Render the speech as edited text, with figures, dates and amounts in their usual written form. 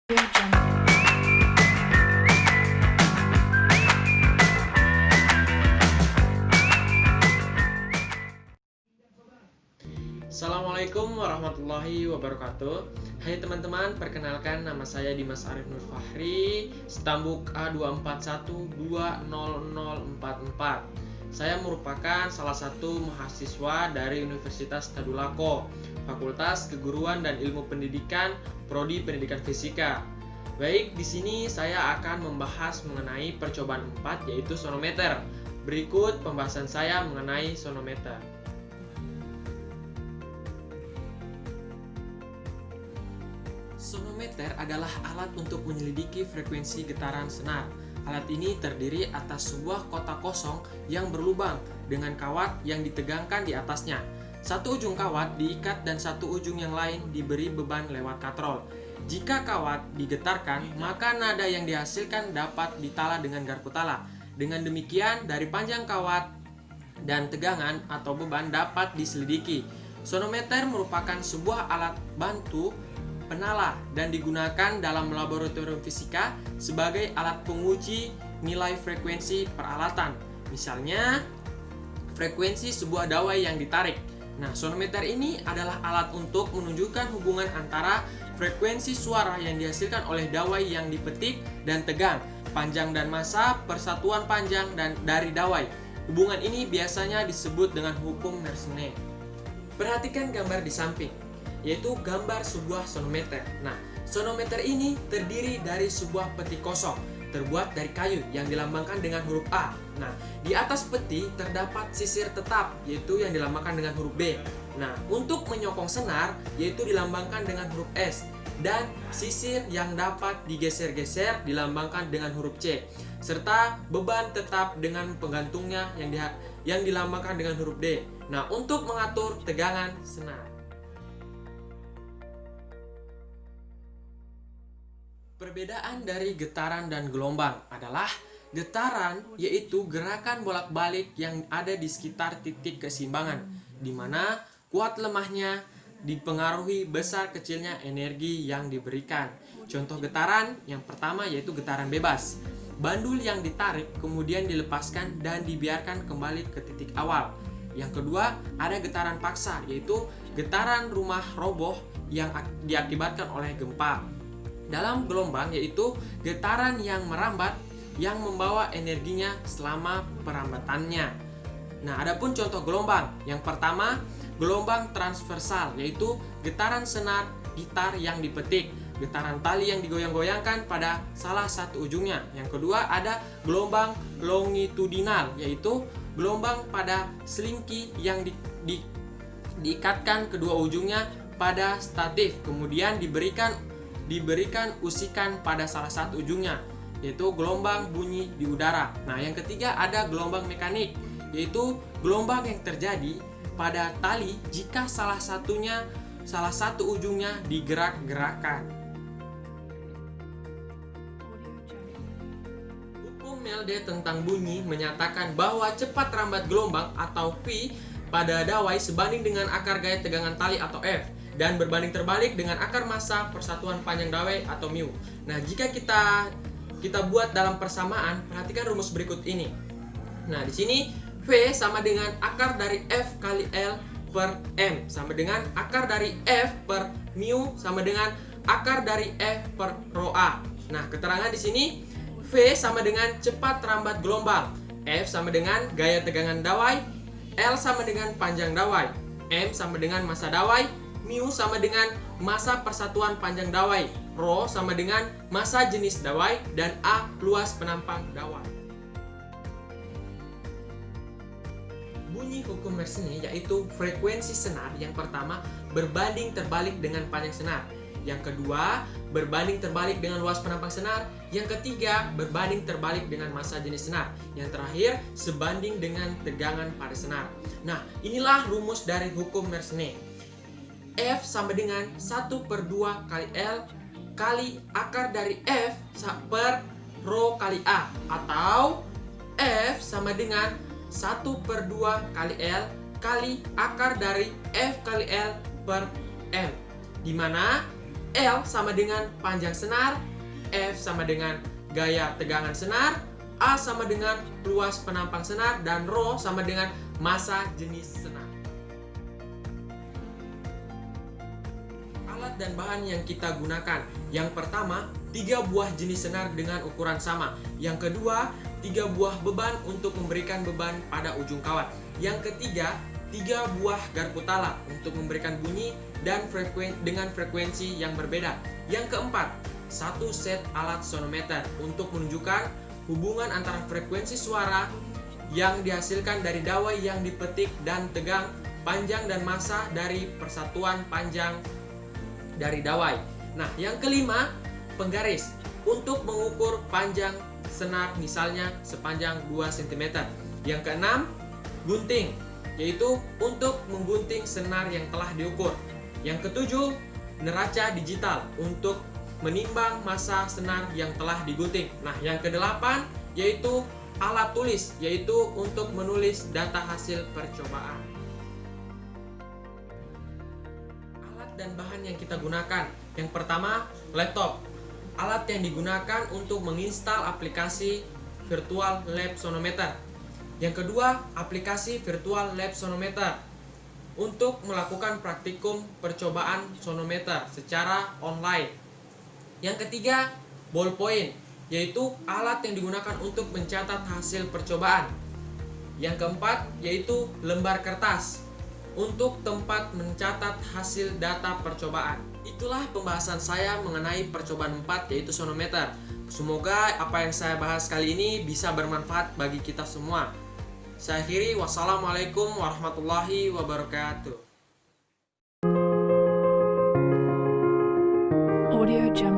Assalamualaikum warahmatullahi wabarakatuh. Hai teman-teman, perkenalkan nama saya Dimas Arif Nur Fahri, stambuk A241200044. Saya merupakan salah satu mahasiswa dari Universitas Tadulako, Fakultas Keguruan dan Ilmu Pendidikan, Prodi Pendidikan Fisika. Baik, di sini saya akan membahas mengenai percobaan 4, yaitu sonometer. Berikut pembahasan saya mengenai sonometer. Sonometer adalah alat untuk menyelidiki frekuensi getaran senar. Alat ini terdiri atas sebuah kotak kosong yang berlubang dengan kawat yang ditegangkan di atasnya. Satu ujung kawat diikat dan satu ujung yang lain diberi beban lewat katrol. Jika kawat digetarkan, maka nada yang dihasilkan dapat ditala dengan garpu tala. Dengan demikian, dari panjang kawat dan tegangan atau beban dapat diselidiki. Sonometer merupakan sebuah alat bantu penala dan digunakan dalam laboratorium fisika sebagai alat penguji nilai frekuensi peralatan. Misalnya, frekuensi sebuah dawai yang ditarik. Nah, sonometer ini adalah alat untuk menunjukkan hubungan antara frekuensi suara yang dihasilkan oleh dawai yang dipetik dan tegang, panjang dan massa, persatuan panjang dan dari dawai. Hubungan ini biasanya disebut dengan hukum Mersenne. Perhatikan gambar di samping, yaitu gambar sebuah sonometer. Nah, sonometer ini terdiri dari sebuah peti kosong terbuat dari kayu yang dilambangkan dengan huruf A. Nah, di atas peti terdapat sisir tetap, yaitu yang dilambangkan dengan huruf B. Nah, untuk menyokong senar, yaitu dilambangkan dengan huruf S, dan sisir yang dapat digeser-geser dilambangkan dengan huruf C, serta beban tetap dengan penggantungnya yang dilambangkan dengan huruf D. Nah, untuk mengatur tegangan senar. Perbedaan dari getaran dan gelombang adalah getaran yaitu gerakan bolak-balik yang ada di sekitar titik keseimbangan, di mana kuat lemahnya dipengaruhi besar kecilnya energi yang diberikan. Contoh getaran yang pertama yaitu getaran bebas. Bandul yang ditarik kemudian dilepaskan dan dibiarkan kembali ke titik awal. Yang kedua, ada getaran paksa, yaitu getaran rumah roboh yang diakibatkan oleh gempa. Dalam gelombang yaitu getaran yang merambat yang membawa energinya selama perambatannya. Nah, adapun contoh gelombang. Yang pertama, gelombang transversal, yaitu getaran senar gitar yang dipetik, getaran tali yang digoyang-goyangkan pada salah satu ujungnya. Yang kedua, ada gelombang longitudinal, yaitu gelombang pada selingki yang diikatkan kedua ujungnya pada statif, kemudian diberikan usikan pada salah satu ujungnya, yaitu gelombang bunyi di udara. Nah, yang ketiga ada gelombang mekanik, yaitu gelombang yang terjadi pada tali jika salah satu ujungnya digerak-gerakkan. Hukum Melde tentang bunyi menyatakan bahwa cepat rambat gelombang atau V pada dawai sebanding dengan akar gaya tegangan tali atau F, dan berbanding terbalik dengan akar massa persatuan panjang dawai atau mu. Nah, jika kita buat dalam persamaan, perhatikan rumus berikut ini. Nah, di sini V sama dengan akar dari F kali L per M sama dengan akar dari F per mu sama dengan akar dari F per rho A. Nah, keterangan di sini V sama dengan cepat rambat gelombang, F sama dengan gaya tegangan dawai, L sama dengan panjang dawai, M sama dengan massa dawai, mu sama dengan massa persatuan panjang dawai, rho sama dengan massa jenis dawai, dan A luas penampang dawai. Bunyi hukum Mersenne yaitu frekuensi senar yang pertama berbanding terbalik dengan panjang senar, yang kedua berbanding terbalik dengan luas penampang senar, yang ketiga berbanding terbalik dengan massa jenis senar, yang terakhir sebanding dengan tegangan pada senar. Nah, inilah rumus dari hukum Mersenne. F sama dengan 1/2 kali L kali akar dari F per rho kali A, atau F sama dengan 1/2 kali L kali akar dari F kali L per M, di mana L sama dengan panjang senar, F sama dengan gaya tegangan senar, A sama dengan luas penampang senar, dan Rho sama dengan massa jenis senar. Alat dan bahan yang kita gunakan. Yang pertama, 3 buah jenis senar dengan ukuran sama. Yang kedua, 3 buah beban untuk memberikan beban pada ujung kawat. Yang ketiga, 3 buah garpu tala untuk memberikan bunyi dan dengan frekuensi yang berbeda. Yang keempat, 1 set alat sonometer untuk menunjukkan hubungan antara frekuensi suara yang dihasilkan dari dawai yang dipetik dan tegang, panjang dan massa dari persatuan panjang dari dawai. Nah, yang kelima, penggaris untuk mengukur panjang senar, misalnya sepanjang 2 cm. Yang keenam, gunting, yaitu untuk menggunting senar yang telah diukur. Yang ketujuh, neraca digital untuk menimbang massa senar yang telah digunting. Nah, yang kedelapan yaitu alat tulis, yaitu untuk menulis data hasil percobaan. Alat dan bahan yang kita gunakan. Yang pertama, laptop. Alat yang digunakan untuk menginstal aplikasi Virtual Lab Sonometer. Yang kedua, aplikasi Virtual Lab Sonometer untuk melakukan praktikum percobaan sonometer secara online. Yang ketiga, ballpoint, yaitu alat yang digunakan untuk mencatat hasil percobaan. Yang keempat, yaitu lembar kertas untuk tempat mencatat hasil data percobaan. Itulah pembahasan saya mengenai percobaan 4, yaitu sonometer. Semoga apa yang saya bahas kali ini bisa bermanfaat bagi kita semua. Saya akhiri, wassalamualaikum warahmatullahi wabarakatuh. Audio Jungle.